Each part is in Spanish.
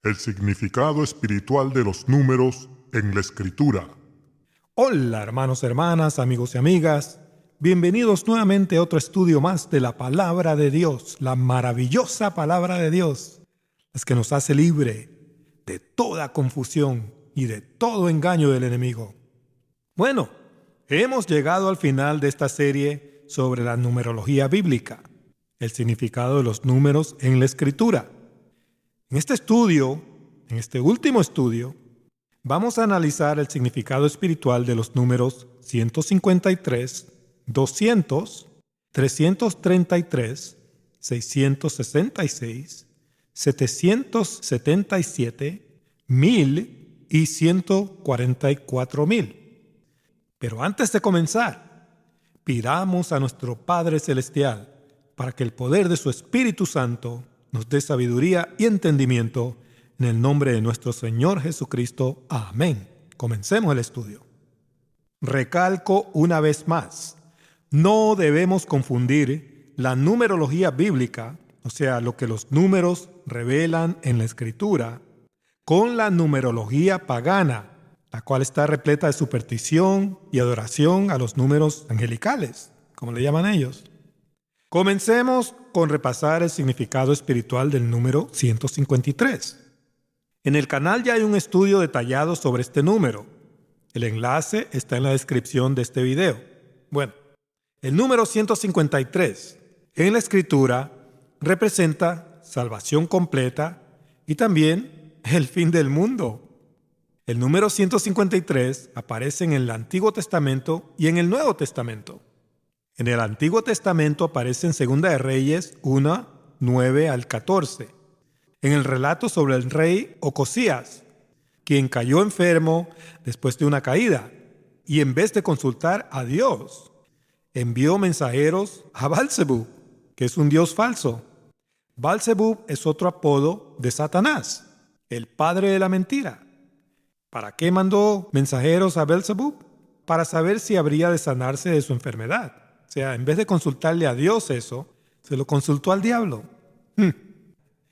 El significado espiritual de los números en la Escritura. Hola hermanos, hermanas, amigos y amigas. Bienvenidos nuevamente a otro estudio más de la Palabra de Dios, la maravillosa Palabra de Dios, la que nos hace libre de toda confusión y de todo engaño del enemigo. Bueno, hemos llegado al final de esta serie sobre la numerología bíblica, el significado de los números en la Escritura. En este último estudio, vamos a analizar el significado espiritual de los números 153, 200, 333, 666, 777, 1000 y 144,000. Pero antes de comenzar, pidamos a nuestro Padre Celestial para que el poder de su Espíritu Santo nos dé sabiduría y entendimiento en el nombre de nuestro Señor Jesucristo. Amén. Comencemos el estudio. Recalco una vez más, no debemos confundir la numerología bíblica, o sea, lo que los números revelan en la Escritura, con la numerología pagana, la cual está repleta de superstición y adoración a los números angelicales, como le llaman ellos. Comencemos con repasar el significado espiritual del número 153. En el canal ya hay un estudio detallado sobre este número. El enlace está en la descripción de este video. Bueno, el número 153 en la Escritura representa salvación completa y también el fin del mundo. El número 153 aparece en el Antiguo Testamento y en el Nuevo Testamento. En el Antiguo Testamento aparece en 2 de Reyes 1, 9 al 14. En el relato sobre el rey Ocosías, quien cayó enfermo después de una caída, y en vez de consultar a Dios, envió mensajeros a Baalzebub, que es un dios falso. Baalzebub es otro apodo de Satanás, el padre de la mentira. ¿Para qué mandó mensajeros a Baalzebub? Para saber si habría de sanarse de su enfermedad. O sea, en vez de consultarle a Dios eso, se lo consultó al diablo. En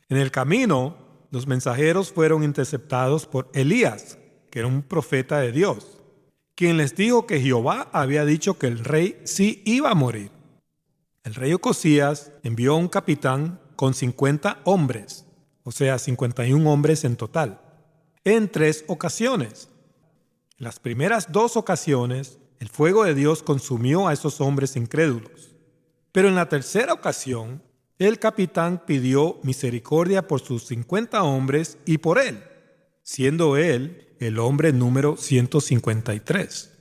el camino, los mensajeros fueron interceptados por Elías, que era un profeta de Dios, quien les dijo que Jehová había dicho que el rey sí iba a morir. El rey Ocosías envió a un capitán con 50 hombres, o sea, 51 hombres en total, en 3 ocasiones. En las primeras 2 ocasiones, el fuego de Dios consumió a esos hombres incrédulos. Pero en la tercera ocasión, el capitán pidió misericordia por sus 50 hombres y por él, siendo él el hombre número 153.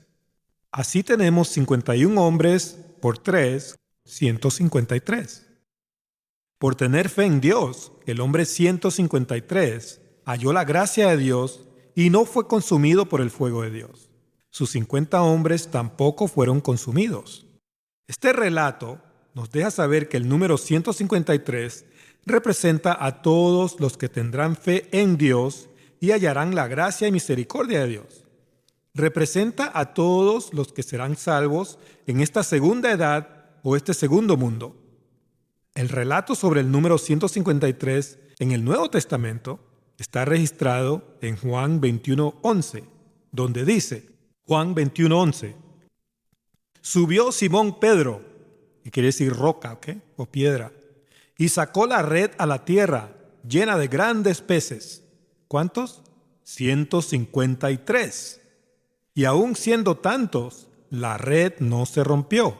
Así tenemos 51 hombres por 3, 153. Por tener fe en Dios, el hombre 153 halló la gracia de Dios y no fue consumido por el fuego de Dios. Sus 50 hombres tampoco fueron consumidos. Este relato nos deja saber que el número 153 representa a todos los que tendrán fe en Dios y hallarán la gracia y misericordia de Dios. Representa a todos los que serán salvos en esta segunda edad o este segundo mundo. El relato sobre el número 153 en el Nuevo Testamento está registrado en Juan 21:11, donde dice, Juan 21:11, subió Simón Pedro, que quiere decir roca, ¿ok? O piedra, y sacó la red a la tierra llena de grandes peces. ¿Cuántos? 153. Y aun siendo tantos, la red no se rompió.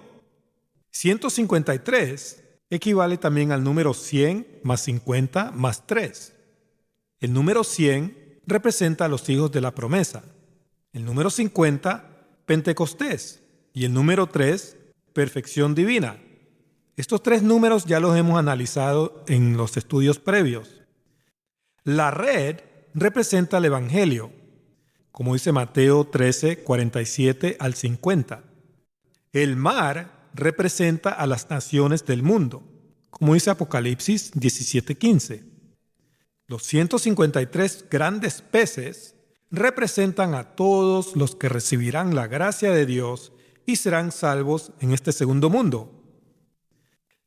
153 equivale también al número 100 más 50 más 3. El número 100 representa a los hijos de la promesa. El número 50, Pentecostés. Y el número 3, perfección divina. Estos 3 números ya los hemos analizado en los estudios previos. La red representa el Evangelio, como dice Mateo 13, 47 al 50. El mar representa a las naciones del mundo, como dice Apocalipsis 17, 15. Los 153 grandes peces representan a todos los que recibirán la gracia de Dios y serán salvos en este segundo mundo.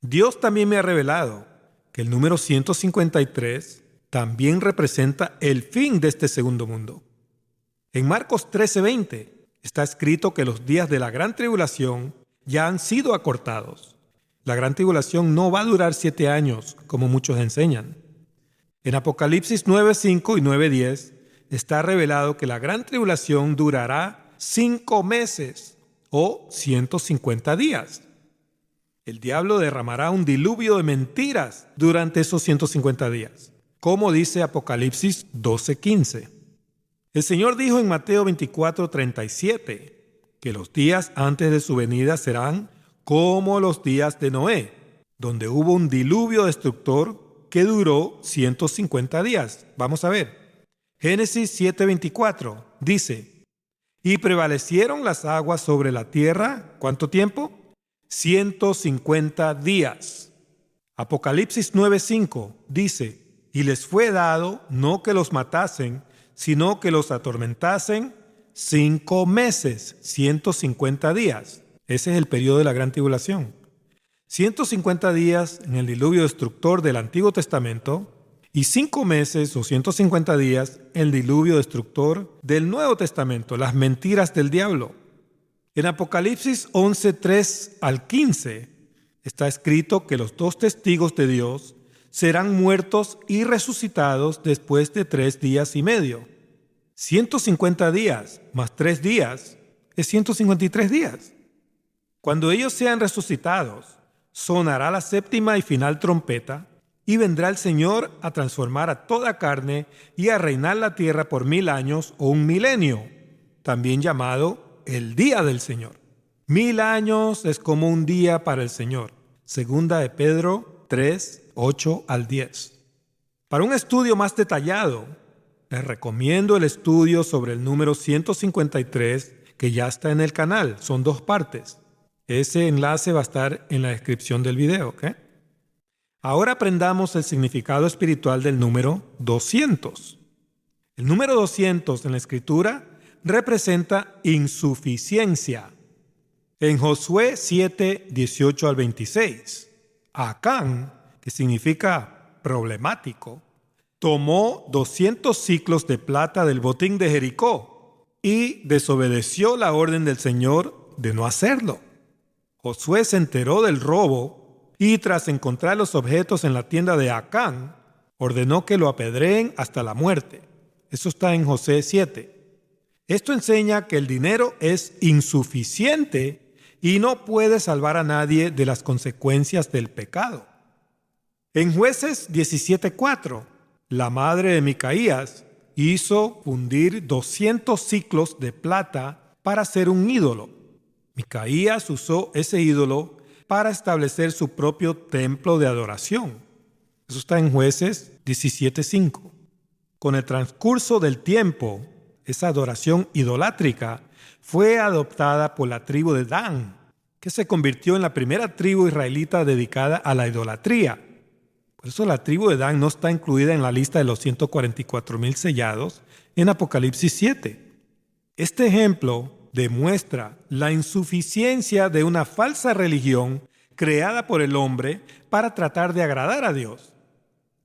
Dios también me ha revelado que el número 153 también representa el fin de este segundo mundo. En Marcos 13:20 está escrito que los días de la gran tribulación ya han sido acortados. La gran tribulación no va a durar 7 años, como muchos enseñan. En Apocalipsis 9:5 y 9:10 está revelado que la gran tribulación durará 5 meses o 150 días. El diablo derramará un diluvio de mentiras durante esos 150 días, como dice Apocalipsis 12:15. El Señor dijo en Mateo 24:37 que los días antes de su venida serán como los días de Noé, donde hubo un diluvio destructor que duró 150 días. Vamos a ver. Génesis 7:24 dice: y prevalecieron las aguas sobre la tierra, ¿cuánto tiempo? 150 días. Apocalipsis 9:5 dice: y les fue dado no que los matasen, sino que los atormentasen 5 meses, 150 días. Ese es el periodo de la gran tribulación. 150 días en el diluvio destructor del Antiguo Testamento y 5 meses o 150 días en el diluvio destructor del Nuevo Testamento, las mentiras del diablo. En Apocalipsis 11:3 al 15 está escrito que los 2 testigos de Dios serán muertos y resucitados después de 3 días y medio. 150 días más 3 días es 153 días. Cuando ellos sean resucitados, sonará la séptima y final trompeta, y vendrá el Señor a transformar a toda carne y a reinar la tierra por 1000 años o un milenio, también llamado el día del Señor. 1000 años es como un día para el Señor. Segunda de Pedro 3:8 al 10. Para un estudio más detallado, les recomiendo el estudio sobre el número 153 que ya está en el canal. Son 2 partes. Ese enlace va a estar en la descripción del video, ¿ok? Ahora aprendamos el significado espiritual del número 200. El número 200 en la Escritura representa insuficiencia. En Josué 7:18 al 26, Acán, que significa problemático, tomó 200 siclos de plata del botín de Jericó y desobedeció la orden del Señor de no hacerlo. Josué se enteró del robo y tras encontrar los objetos en la tienda de Acán, ordenó que lo apedreen hasta la muerte. Eso está en Josué 7. Esto enseña que el dinero es insuficiente y no puede salvar a nadie de las consecuencias del pecado. En Jueces 17:4, la madre de Micaías hizo fundir 200 siclos de plata para hacer un ídolo. Micaías usó ese ídolo para establecer su propio templo de adoración. Eso está en Jueces 17:5. Con el transcurso del tiempo, esa adoración idolátrica fue adoptada por la tribu de Dan, que se convirtió en la primera tribu israelita dedicada a la idolatría. Por eso la tribu de Dan no está incluida en la lista de los 144,000 sellados en Apocalipsis 7. Este ejemplo demuestra la insuficiencia de una falsa religión creada por el hombre para tratar de agradar a Dios.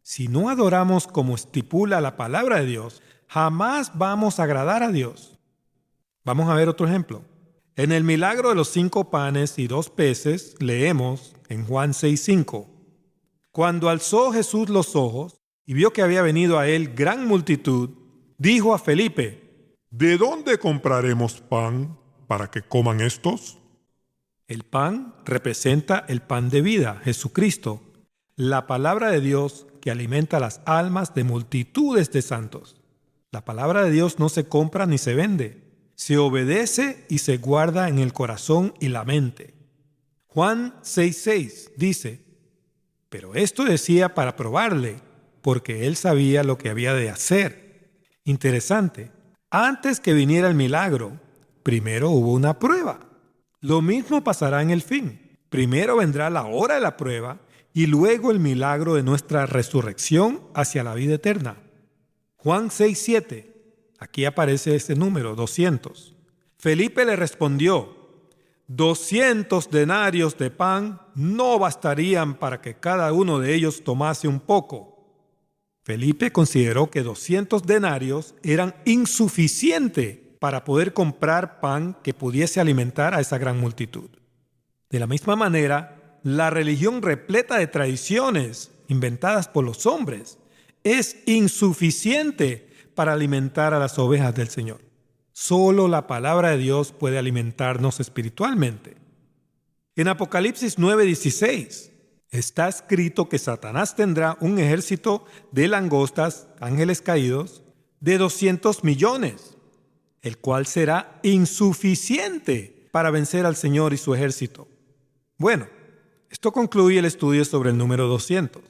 Si no adoramos como estipula la palabra de Dios, jamás vamos a agradar a Dios. Vamos a ver otro ejemplo. En el milagro de los 5 panes y 2 peces, leemos en Juan 6:5. Cuando alzó Jesús los ojos y vio que había venido a él gran multitud, dijo a Felipe: ¿de dónde compraremos pan para que coman estos? El pan representa el pan de vida, Jesucristo, la palabra de Dios que alimenta las almas de multitudes de santos. La palabra de Dios no se compra ni se vende, se obedece y se guarda en el corazón y la mente. Juan 6:6 dice: pero esto decía para probarle, porque él sabía lo que había de hacer. Interesante. Antes que viniera el milagro, primero hubo una prueba. Lo mismo pasará en el fin. Primero vendrá la hora de la prueba y luego el milagro de nuestra resurrección hacia la vida eterna. Juan 6:7. Aquí aparece este número, 200. Felipe le respondió: 200 denarios de pan no bastarían para que cada uno de ellos tomase un poco. Felipe consideró que 200 denarios eran insuficientes para poder comprar pan que pudiese alimentar a esa gran multitud. De la misma manera, la religión repleta de tradiciones inventadas por los hombres es insuficiente para alimentar a las ovejas del Señor. Solo la palabra de Dios puede alimentarnos espiritualmente. En Apocalipsis 9:16 está escrito que Satanás tendrá un ejército de langostas, ángeles caídos, de 200 millones, el cual será insuficiente para vencer al Señor y su ejército. Bueno, esto concluye el estudio sobre el número 200.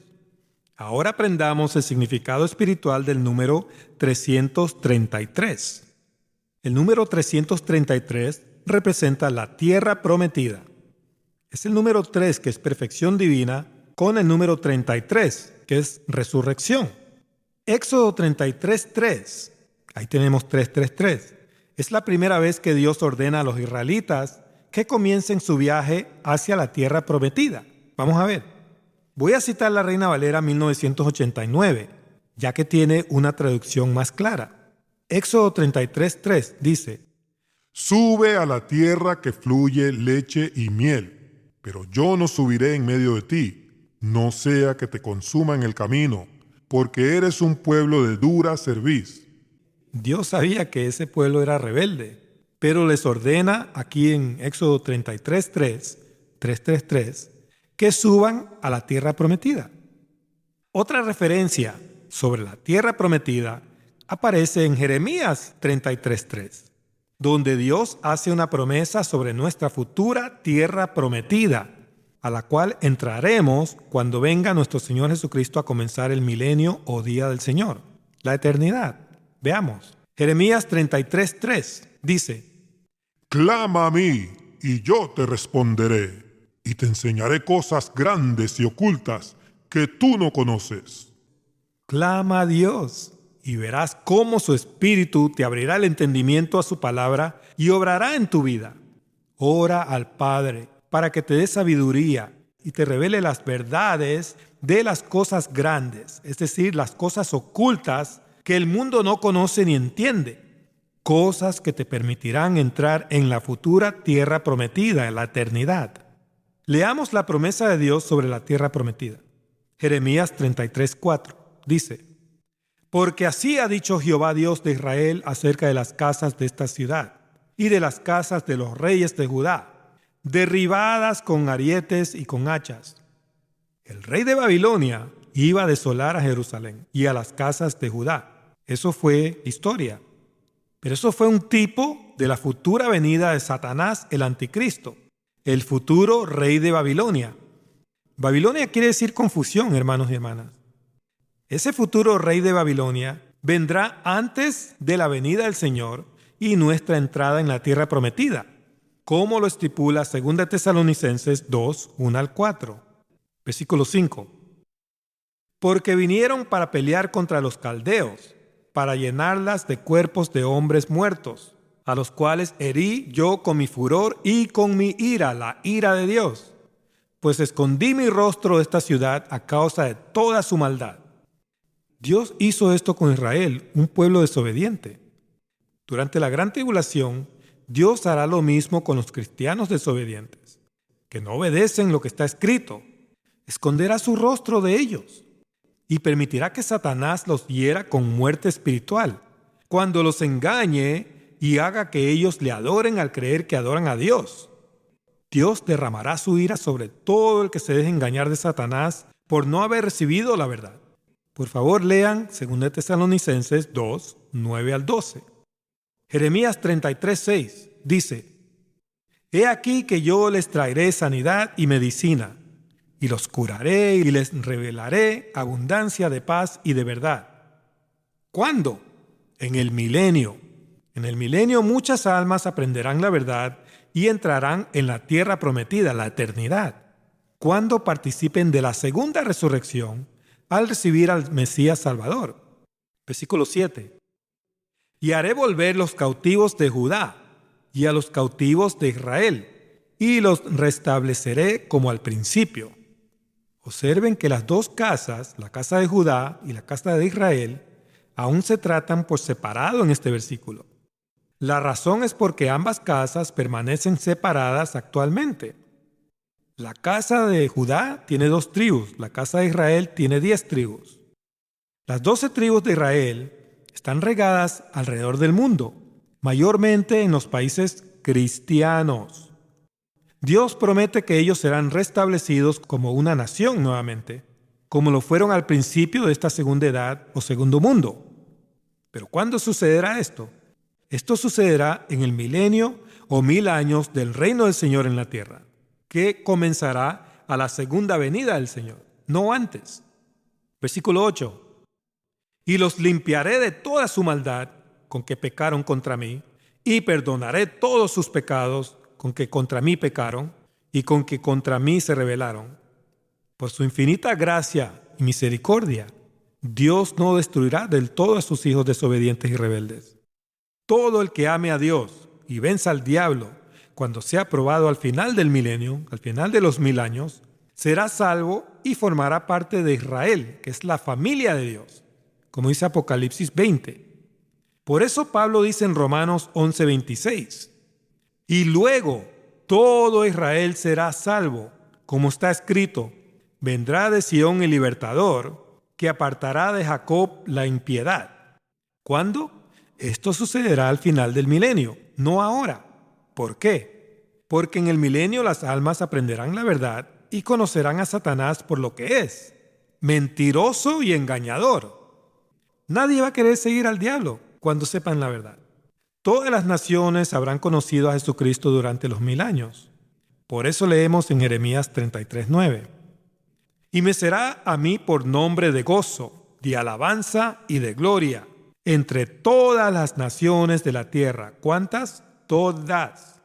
Ahora aprendamos el significado espiritual del número 333. El número 333 representa la tierra prometida. Es el número 3, que es perfección divina, con el número 33, que es resurrección. Éxodo 33:3, ahí tenemos 333. Es la primera vez que Dios ordena a los israelitas que comiencen su viaje hacia la tierra prometida. Vamos a ver. Voy a citar la Reina Valera 1989, ya que tiene una traducción más clara. Éxodo 33:3 dice: Sube a la tierra que fluye leche y miel, pero yo no subiré en medio de ti, no sea que te consuma en el camino, porque eres un pueblo de dura cerviz. Dios sabía que ese pueblo era rebelde, pero les ordena aquí en Éxodo 333 que suban a la tierra prometida. Otra referencia sobre la tierra prometida aparece en Jeremías 33:3, donde Dios hace una promesa sobre nuestra futura tierra prometida, a la cual entraremos cuando venga nuestro Señor Jesucristo a comenzar el milenio o día del Señor, la eternidad. Veamos, Jeremías 33:3 dice: Clama a mí, y yo te responderé, y te enseñaré cosas grandes y ocultas que tú no conoces. Clama a Dios, y verás cómo su Espíritu te abrirá el entendimiento a su palabra y obrará en tu vida. Ora al Padre para que te dé sabiduría y te revele las verdades de las cosas grandes, es decir, las cosas ocultas que el mundo no conoce ni entiende, cosas que te permitirán entrar en la futura tierra prometida, en la eternidad. Leamos la promesa de Dios sobre la tierra prometida. Jeremías 33:4 dice: Porque así ha dicho Jehová Dios de Israel acerca de las casas de esta ciudad y de las casas de los reyes de Judá, derribadas con arietes y con hachas. El rey de Babilonia iba a desolar a Jerusalén y a las casas de Judá. Eso fue historia. Pero eso fue un tipo de la futura venida de Satanás, el anticristo, el futuro rey de Babilonia. Babilonia quiere decir confusión, hermanos y hermanas. Ese futuro rey de Babilonia vendrá antes de la venida del Señor y nuestra entrada en la tierra prometida, como lo estipula 2 Tesalonicenses 2, 1-4. Versículo 5. Porque vinieron para pelear contra los caldeos, para llenarlas de cuerpos de hombres muertos, a los cuales herí yo con mi furor y con mi ira, la ira de Dios, pues escondí mi rostro de esta ciudad a causa de toda su maldad. Dios hizo esto con Israel, un pueblo desobediente. Durante la gran tribulación, Dios hará lo mismo con los cristianos desobedientes, que no obedecen lo que está escrito. Esconderá su rostro de ellos y permitirá que Satanás los hiera con muerte espiritual, cuando los engañe y haga que ellos le adoren al creer que adoran a Dios. Dios derramará su ira sobre todo el que se deje engañar de Satanás por no haber recibido la verdad. Por favor, lean 2 Tesalonicenses 2, 9-12. Jeremías 33:6 dice: He aquí que yo les traeré sanidad y medicina, y los curaré y les revelaré abundancia de paz y de verdad. ¿Cuándo? En el milenio. En el milenio muchas almas aprenderán la verdad y entrarán en la tierra prometida, la eternidad, cuando participen de la segunda resurrección al recibir al Mesías Salvador. Versículo 7. Y haré volver los cautivos de Judá y a los cautivos de Israel, y los restableceré como al principio. Observen que las dos casas, la casa de Judá y la casa de Israel, aún se tratan por separado en este versículo. La razón es porque ambas casas permanecen separadas actualmente. La casa de Judá tiene 2 tribus, la casa de Israel tiene 10 tribus. Las 12 tribus de Israel están regadas alrededor del mundo, mayormente en los países cristianos. Dios promete que ellos serán restablecidos como una nación nuevamente, como lo fueron al principio de esta segunda edad o segundo mundo. Pero ¿cuándo sucederá esto? Esto sucederá en el milenio o 1000 años del reino del Señor en la tierra, que comenzará a la segunda venida del Señor, no antes. Versículo 8. Y los limpiaré de toda su maldad con que pecaron contra mí, y perdonaré todos sus pecados con que contra mí pecaron y con que contra mí se rebelaron. Por su infinita gracia y misericordia, Dios no destruirá del todo a sus hijos desobedientes y rebeldes. Todo el que ame a Dios y venza al diablo cuando sea probado al final del milenio, al final de los 1000 años, será salvo y formará parte de Israel, que es la familia de Dios, como dice Apocalipsis 20. Por eso Pablo dice en Romanos 11:26, y luego todo Israel será salvo, como está escrito, vendrá de Sión el libertador, que apartará de Jacob la impiedad. ¿Cuándo? Esto sucederá al final del milenio, no ahora. ¿Por qué? Porque en el milenio las almas aprenderán la verdad y conocerán a Satanás por lo que es, mentiroso y engañador. Nadie va a querer seguir al diablo cuando sepan la verdad. Todas las naciones habrán conocido a Jesucristo durante los 1000 años. Por eso leemos en Jeremías 33:9. Y me será a mí por nombre de gozo, de alabanza y de gloria entre todas las naciones de la tierra. ¿Cuántas? Todas.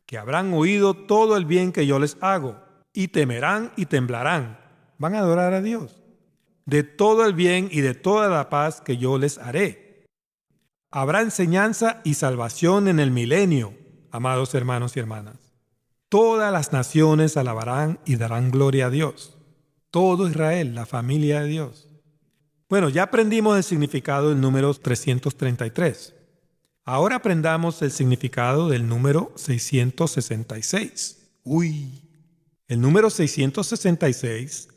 Que habrán oído todo el bien que yo les hago, y temerán y temblarán. Van a adorar a Dios. De todo el bien y de toda la paz que yo les haré. Habrá enseñanza y salvación en el milenio, amados hermanos y hermanas. Todas las naciones alabarán y darán gloria a Dios. Todo Israel, la familia de Dios. Bueno, ya aprendimos el significado del número 333. Ahora aprendamos el significado del número 666. El número 666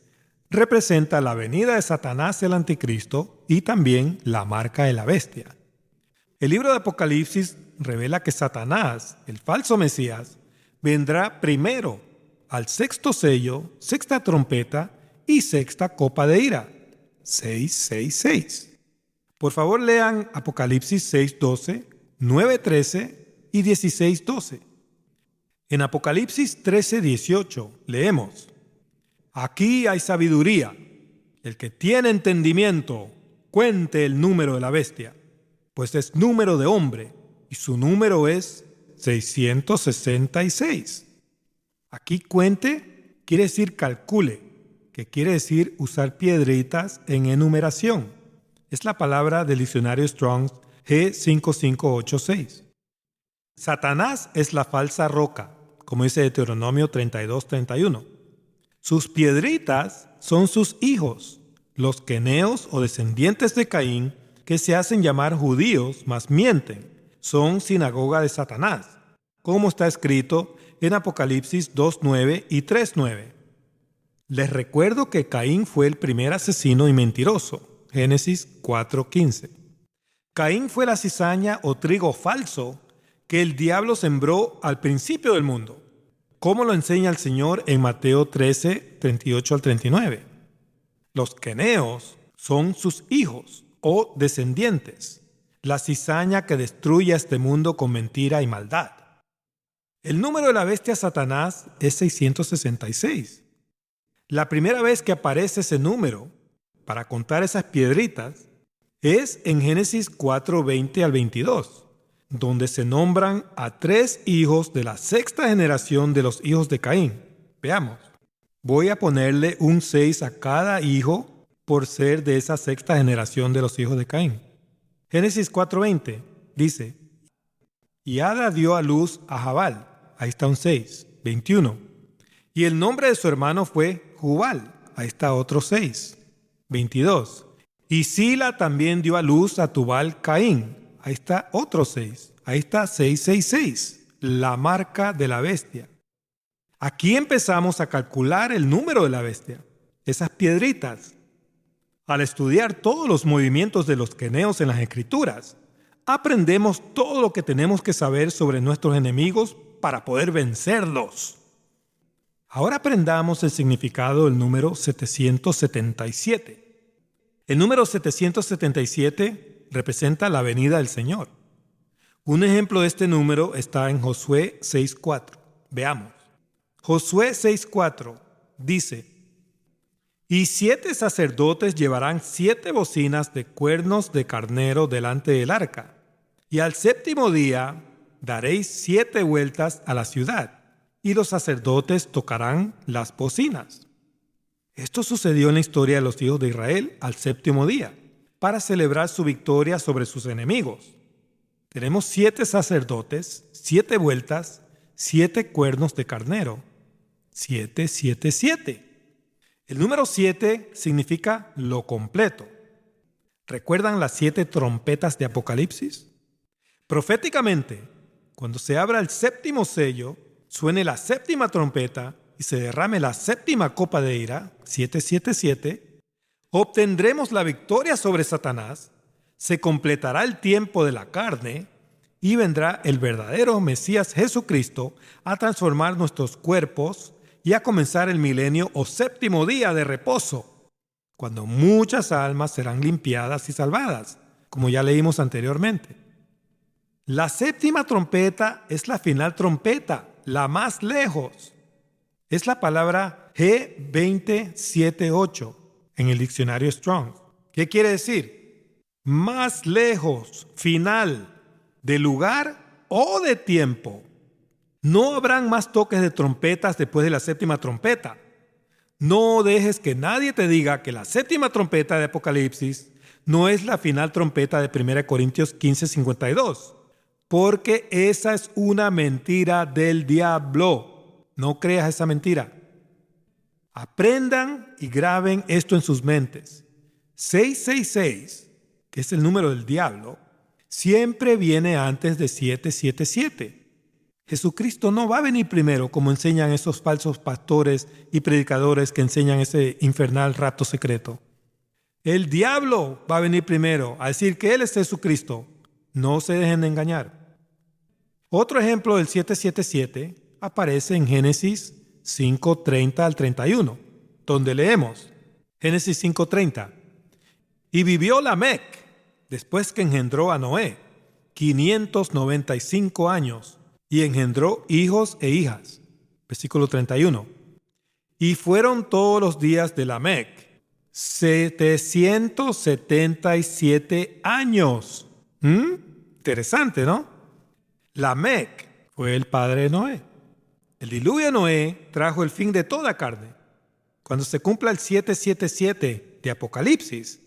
representa la venida de Satanás el anticristo y también la marca de la bestia. El libro de Apocalipsis revela que Satanás, el falso Mesías, vendrá primero al 6º sello, 6ª trompeta y 6ª copa de ira. 666. Por favor, lean Apocalipsis 6:12, 9:13 y 16:12. En Apocalipsis 13:18 leemos: Aquí hay sabiduría. El que tiene entendimiento, cuente el número de la bestia, pues es número de hombre, y su número es 666. Aquí cuente quiere decir calcule, que quiere decir usar piedritas en enumeración. Es la palabra del diccionario Strong's G5586. Satanás es la falsa roca, como dice Deuteronomio 32:31. Sus piedritas son sus hijos, los queneos o descendientes de Caín, que se hacen llamar judíos, mas mienten. Son sinagoga de Satanás, como está escrito en Apocalipsis 2:9 y 3:9. Les recuerdo que Caín fue el primer asesino y mentiroso. Génesis 4:15. Caín fue la cizaña o trigo falso que el diablo sembró al principio del mundo, como lo enseña el Señor en Mateo 13:38 al 39. Los queneos son sus hijos o descendientes, la cizaña que destruye a este mundo con mentira y maldad. El número de la bestia Satanás es 666. La primera vez que aparece ese número para contar esas piedritas es en Génesis 4:20 al 22, donde se nombran a 3 hijos de la 6ª generación de los hijos de Caín. Veamos. Voy a ponerle un 6 a cada hijo por ser de esa 6ª generación de los hijos de Caín. Génesis 4:20 dice: Y Ada dio a luz a Jabal. Ahí está un 6. 21. Y el nombre de su hermano fue Jubal. ahí está otro 6. 22. Y Sila también dio a luz a Tubal Caín, ahí está otro 6. Ahí está 666, la marca de la bestia. Aquí empezamos a calcular el número de la bestia, esas piedritas. Al estudiar todos los movimientos de los queneos en las Escrituras, aprendemos todo lo que tenemos que saber sobre nuestros enemigos para poder vencerlos. Ahora aprendamos el significado del número 777. El número 777 representa la venida del Señor. Un ejemplo de este número está en Josué 6:4. Veamos. Josué 6:4 dice: y 7 sacerdotes llevarán 7 bocinas de cuernos de carnero delante del arca, y al séptimo día daréis 7 vueltas a la ciudad, y los sacerdotes tocarán las bocinas. Esto sucedió en la historia de los hijos de Israel al séptimo día, para celebrar su victoria sobre sus enemigos. Tenemos 7 sacerdotes, 7 vueltas, 7 cuernos de carnero. 777. El número 7 significa lo completo. ¿Recuerdan las 7 trompetas de Apocalipsis? Proféticamente, cuando se abra el séptimo sello, suene la séptima trompeta y se derrame la séptima copa de ira, 777, obtendremos la victoria sobre Satanás, se completará el tiempo de la carne y vendrá el verdadero Mesías Jesucristo a transformar nuestros cuerpos y a comenzar el milenio o séptimo día de reposo, cuando muchas almas serán limpiadas y salvadas, como ya leímos anteriormente. La séptima trompeta es la final trompeta, la más lejos. Es la palabra G2078 en el diccionario Strong. ¿Qué quiere decir? Más lejos, final, de lugar o de tiempo. No habrán más toques de trompetas después de la séptima trompeta. No dejes que nadie te diga que la séptima trompeta de Apocalipsis no es la final trompeta de 1 Corintios 15:52, porque esa es una mentira del diablo. No creas esa mentira. Aprendan y graben esto en sus mentes. 666, que es el número del diablo, siempre viene antes de 777. Jesucristo no va a venir primero, como enseñan esos falsos pastores y predicadores que enseñan ese infernal rapto secreto. El diablo va a venir primero a decir que Él es Jesucristo. No se dejen de engañar. Otro ejemplo del 777 aparece en Génesis 5:30 al 31, donde leemos, Génesis 5:30. Y vivió Lamec, después que engendró a Noé, 595 años, y engendró hijos e hijas. Versículo 31. Y fueron todos los días de Lamec 777 años. Interesante, ¿no? Lamec fue el padre de Noé. El diluvio de Noé trajo el fin de toda carne. Cuando se cumpla el 777 de Apocalipsis,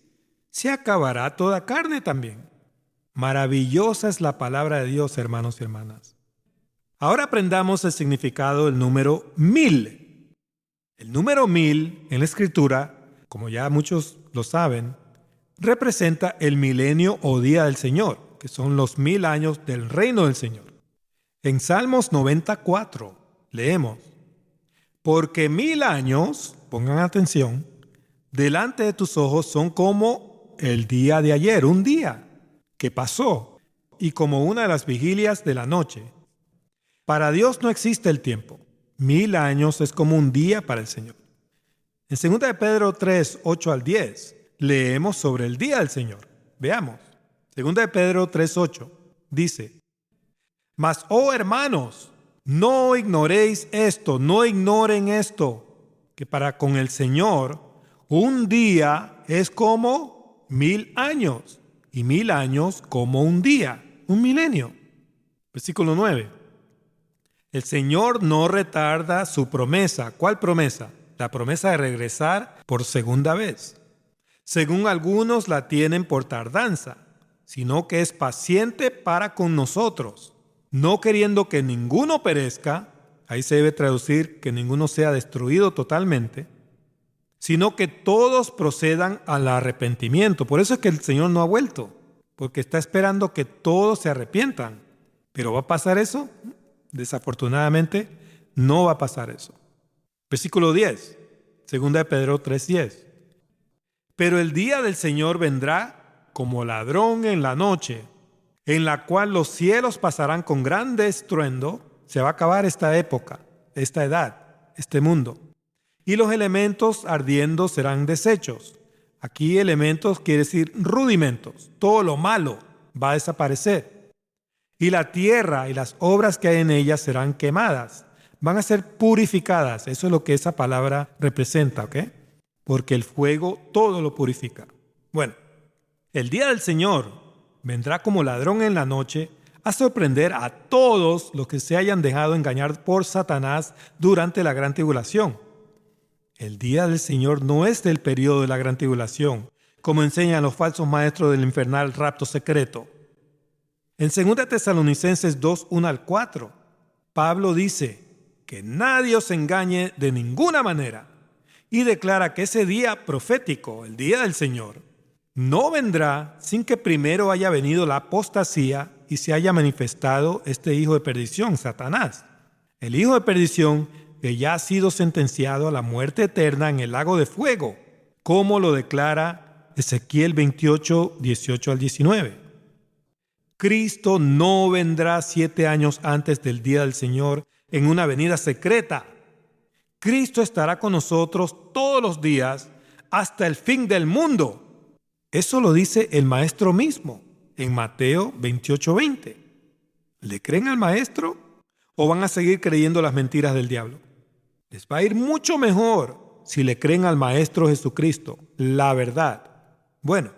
se acabará toda carne también. Maravillosa es la palabra de Dios, hermanos y hermanas. Ahora aprendamos el significado del número 1000. El número 1000 en la Escritura, como ya muchos lo saben, representa el milenio o día del Señor, que son los 1000 años del reino del Señor. En Salmos 94 leemos, porque 1000 años, pongan atención, delante de tus ojos son como el día de ayer, un día que pasó, y como una de las vigilias de la noche. Para Dios no existe el tiempo. 1000 años es como un día para el Señor. En 2 de Pedro 3, 8 al 10, leemos sobre el día del Señor. Veamos. 2 de Pedro 3, 8 dice, mas, oh hermanos, no ignoréis esto, no ignoren esto, que para con el Señor un día es como 1000 años, y 1000 años como un día, un milenio. Versículo 9. El Señor no retarda su promesa. ¿Cuál promesa? La promesa de regresar por segunda vez. Según algunos la tienen por tardanza, sino que es paciente para con nosotros, no queriendo que ninguno perezca, ahí se debe traducir que ninguno sea destruido totalmente, sino que todos procedan al arrepentimiento. Por eso es que el Señor no ha vuelto, porque está esperando que todos se arrepientan. ¿Pero va a pasar eso? Desafortunadamente, no va a pasar eso. Versículo 10, 2 de Pedro 3:10. Pero el día del Señor vendrá como ladrón en la noche, en la cual los cielos pasarán con grande estruendo. Se va a acabar esta época, esta edad, este mundo. Y los elementos ardiendo serán deshechos. Aquí elementos quiere decir rudimentos. Todo lo malo va a desaparecer. Y la tierra y las obras que hay en ella serán quemadas. Van a ser purificadas. Eso es lo que esa palabra representa, ¿ok? Porque el fuego todo lo purifica. Bueno, el día del Señor vendrá como ladrón en la noche a sorprender a todos los que se hayan dejado engañar por Satanás durante la gran tribulación. El día del Señor no es del periodo de la gran tribulación, como enseñan los falsos maestros del infernal rapto secreto. En 2 Tesalonicenses 2, 1-4, Pablo dice que nadie os engañe de ninguna manera y declara que ese día profético, el día del Señor, no vendrá sin que primero haya venido la apostasía y se haya manifestado este hijo de perdición, Satanás. El hijo de perdición que ya ha sido sentenciado a la muerte eterna en el lago de fuego, como lo declara Ezequiel 28, 18-19. Cristo no vendrá 7 años antes del día del Señor en una venida secreta. Cristo estará con nosotros todos los días hasta el fin del mundo. Eso lo dice el Maestro mismo en Mateo 28:20. ¿Le creen al Maestro o van a seguir creyendo las mentiras del diablo? Les va a ir mucho mejor si le creen al Maestro Jesucristo, la verdad. Bueno,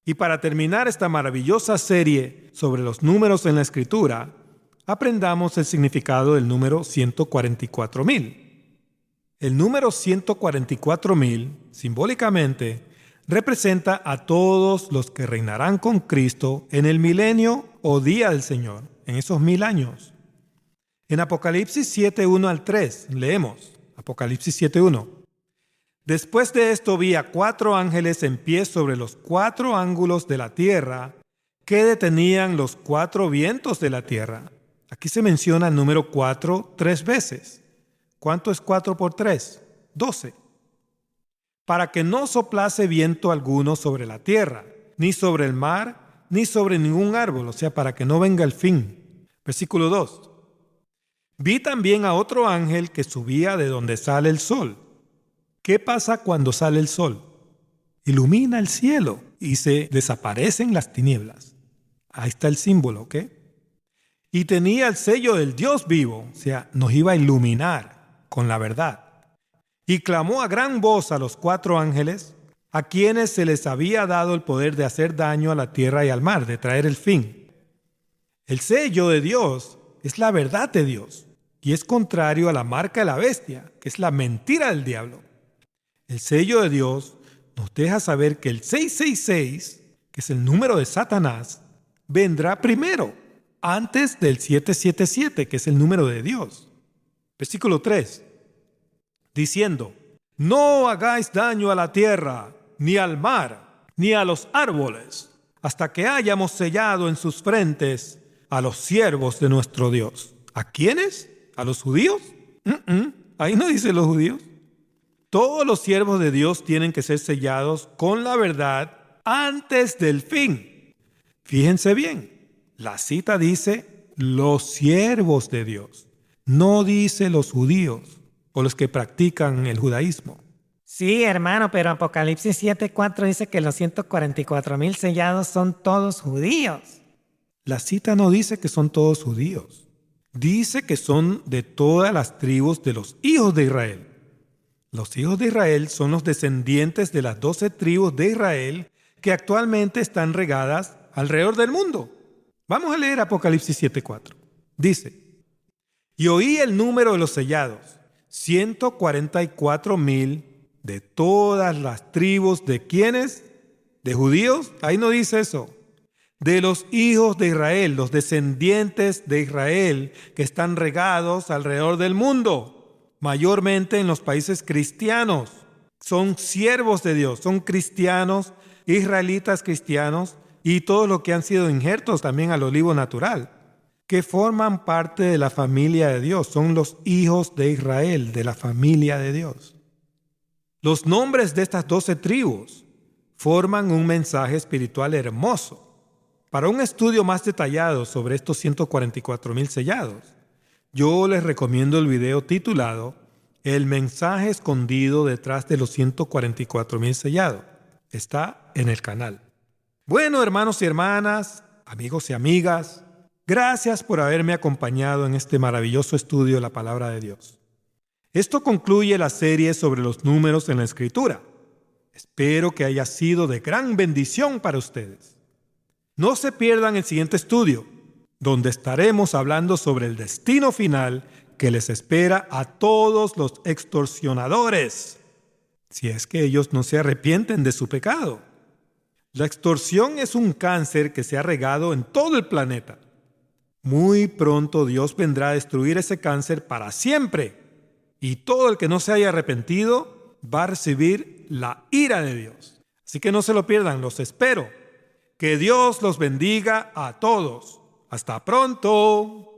y para terminar esta maravillosa serie sobre los números en la Escritura, aprendamos el significado del número 144,000. El número 144,000, simbólicamente, representa a todos los que reinarán con Cristo en el milenio o día del Señor, en esos 1000 años. En Apocalipsis 7:1-3 leemos, Apocalipsis 7:1. Después de esto vi a 4 ángeles en pie sobre los 4 ángulos de la tierra que detenían los 4 vientos de la tierra. Aquí se menciona el número 4 3 veces. ¿Cuánto es 4 por 3? 12. Para que no soplase viento alguno sobre la tierra, ni sobre el mar, ni sobre ningún árbol, o sea, para que no venga el fin. Versículo 2. Vi también a otro ángel que subía de donde sale el sol. ¿Qué pasa cuando sale el sol? Ilumina el cielo y se desaparecen las tinieblas. Ahí está el símbolo, ¿ok? Y tenía el sello del Dios vivo, o sea, nos iba a iluminar con la verdad. Y clamó a gran voz a los 4 ángeles, a quienes se les había dado el poder de hacer daño a la tierra y al mar, de traer el fin. El sello de Dios es la verdad de Dios y es contrario a la marca de la bestia, que es la mentira del diablo. El sello de Dios nos deja saber que el 666, que es el número de Satanás, vendrá primero, antes del 777, que es el número de Dios. Versículo 3. Diciendo, no hagáis daño a la tierra, ni al mar, ni a los árboles, hasta que hayamos sellado en sus frentes a los siervos de nuestro Dios. ¿A quiénes? ¿A los judíos? Ahí no dice los judíos. Todos los siervos de Dios tienen que ser sellados con la verdad antes del fin. Fíjense bien, la cita dice los siervos de Dios, no dice los judíos o los que practican el judaísmo. Sí, hermano, pero Apocalipsis 7:4 dice que los 144,000 sellados son todos judíos. La cita no dice que son todos judíos. Dice que son de todas las tribus de los hijos de Israel. Los hijos de Israel son los descendientes de las 12 tribus de Israel que actualmente están regadas alrededor del mundo. Vamos a leer Apocalipsis 7:4. Dice, y oí el número de los sellados, 144,000 de todas las tribus de ¿quiénes? ¿De judíos? Ahí no dice eso. De los hijos de Israel, los descendientes de Israel que están regados alrededor del mundo, mayormente en los países cristianos. Son siervos de Dios, son cristianos, israelitas cristianos y todos los que han sido injertos también al olivo natural, que forman parte de la familia de Dios, son los hijos de Israel, de la familia de Dios. Los nombres de estas 12 tribus forman un mensaje espiritual hermoso. Para un estudio más detallado sobre estos 144,000 sellados, yo les recomiendo el video titulado El mensaje escondido detrás de los 144,000 sellados. Está en el canal. Bueno, hermanos y hermanas, amigos y amigas, gracias por haberme acompañado en este maravilloso estudio de la palabra de Dios. Esto concluye la serie sobre los números en la Escritura. Espero que haya sido de gran bendición para ustedes. No se pierdan el siguiente estudio, donde estaremos hablando sobre el destino final que les espera a todos los extorsionadores, si es que ellos no se arrepienten de su pecado. La extorsión es un cáncer que se ha regado en todo el planeta. Muy pronto Dios vendrá a destruir ese cáncer para siempre, y todo el que no se haya arrepentido va a recibir la ira de Dios. Así que no se lo pierdan, los espero. Que Dios los bendiga a todos. Hasta pronto.